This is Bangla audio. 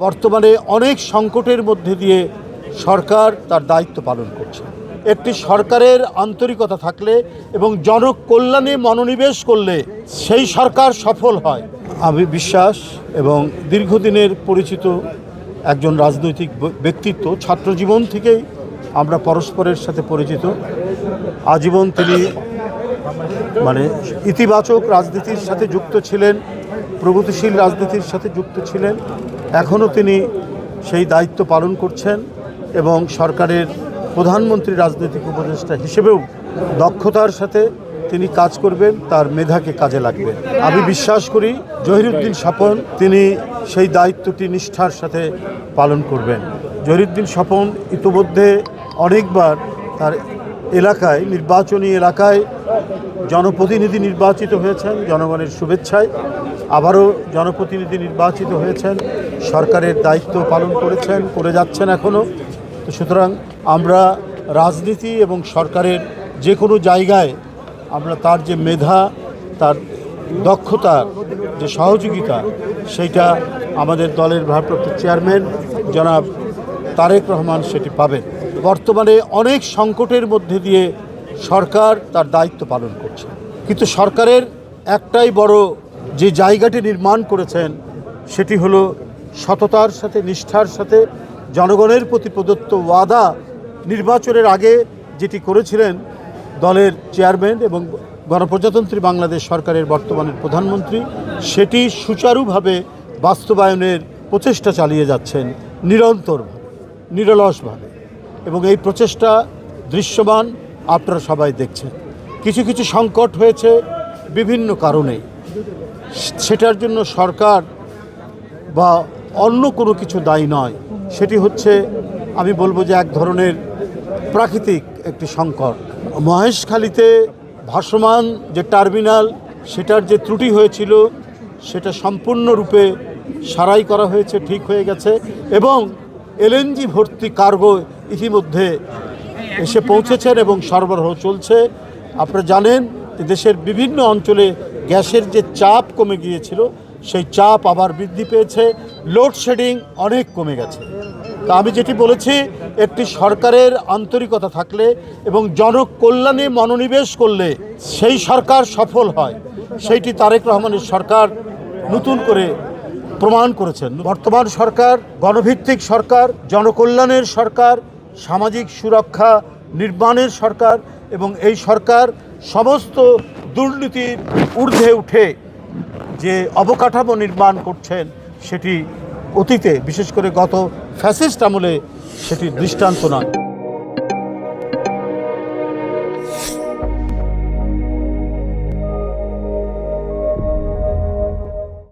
বর্তমানে অনেক সংকটের মধ্যে দিয়ে সরকার তার দায়িত্ব পালন করছে। একটি সরকারের আন্তরিকতা থাকলে এবং জনকল্যাণে মনোনিবেশ করলে সেই সরকার সফল হয়। আমি বিশ্বাস এবং দীর্ঘদিনের পরিচিত একজন রাজনৈতিক ব্যক্তিত্ব, ছাত্রজীবন থেকেই আমরা পরস্পরের সাথে পরিচিত। আজীবন তিনি ইতিবাচক রাজনীতির সাথে যুক্ত ছিলেন, প্রগতিশীল রাজনীতির সাথে যুক্ত ছিলেন। এখনও তিনি সেই দায়িত্ব পালন করছেন এবং সরকারের প্রধানমন্ত্রী রাজনৈতিক উপদেষ্টা হিসেবেও দক্ষতার সাথে তিনি কাজ করবেন, তার মেধাকে কাজে লাগবেন। আমি বিশ্বাস করি জহিরুদ্দিন স্বপন তিনি সেই দায়িত্বটি নিষ্ঠার সাথে পালন করবেন। জহিরুদ্দিন স্বপন ইতিমধ্যে অনেকবার তার এলাকায়, নির্বাচনী এলাকায় জনপ্রতিনিধি নির্বাচিত হয়েছেন জনগণের শুভেচ্ছায়, আবারও জনপ্রতিনিধি নির্বাচিত হয়েছেন, সরকারের দায়িত্ব পালন করেছেন, করে যাচ্ছেন এখনও। সুতরাং আমরা রাজনীতি এবং সরকারের যে কোনো জায়গায় আমরা তার যে মেধা, তার দক্ষতার যে সহযোগিতা, সেইটা আমাদের দলের ভারপ্রাপ্ত চেয়ারম্যান জনাব তারেক রহমান সেটি পাবেন। বর্তমানে অনেক সংকটের মধ্যে দিয়ে সরকার তার দায়িত্ব পালন করছে, কিন্তু সরকারের একটাই বড় যে জায়গাটি নির্মাণ করেছেন সেটি হলো সততার সাথে, নিষ্ঠার সাথে জনগণের প্রতি প্রদত্ত ওয়াদা নির্বাচনের আগে যেটি করেছিলেন দলের চেয়ারম্যান এবং গণপ্রজাতন্ত্রী বাংলাদেশ সরকারের বর্তমানের প্রধানমন্ত্রী, সেটি সুচারুভাবে বাস্তবায়নের প্রচেষ্টা চালিয়ে যাচ্ছেন নিরন্তরভাবে, নিরলসভাবে। এবং এই প্রচেষ্টা দৃশ্যমান, আপনারা সবাই দেখছেন। কিছু কিছু সংকট হয়েছে বিভিন্ন কারণে, সেটার জন্য সরকার বা অন্য কোনো কিছু দায়ী নয়। সেটি হচ্ছে, আমি বলবো যে এক ধরনের প্রাকৃতিক একটি সংকট। মহেশখালীতে ভাসমান যে টার্মিনাল, সেটার যে ত্রুটি হয়েছিল সেটা সম্পূর্ণরূপে সারাই করা হয়েছে, ঠিক হয়ে গেছে। এবং এলএনজি ভর্তি কার্গো ইতিমধ্যে এসে পৌঁছেছেন এবং সরবরাহ চলছে। আপনারা জানেন যে দেশের বিভিন্ন অঞ্চলে গ্যাসের যে চাপ কমে গিয়েছিল, সেই চাপ আবার বৃদ্ধি পেয়েছে, লোডশেডিং অনেক কমে গেছে। তা আমি যেটি বলেছি, একটি সরকারের আন্তরিকতা থাকলে এবং জনকল্যাণে মনোনিবেশ করলে সেই সরকার সফল হয়। সেইটি তারেক রহমানের সরকার নতুন করে প্রমাণ করেছেন। বর্তমান সরকার গণভিত্তিক সরকার, জনকল্যাণের সরকার, সামাজিক সুরক্ষা নির্মাণের সরকার, এবং এই সরকার সমস্ত দুর্নীতির ঊর্ধ্বে উঠে যে অবকাঠামো নির্মাণ করছেন সেটি অতীতে, বিশেষ করে গত ফ্যাসিস্ট আমলে, সেটি দৃষ্টান্ত নয়।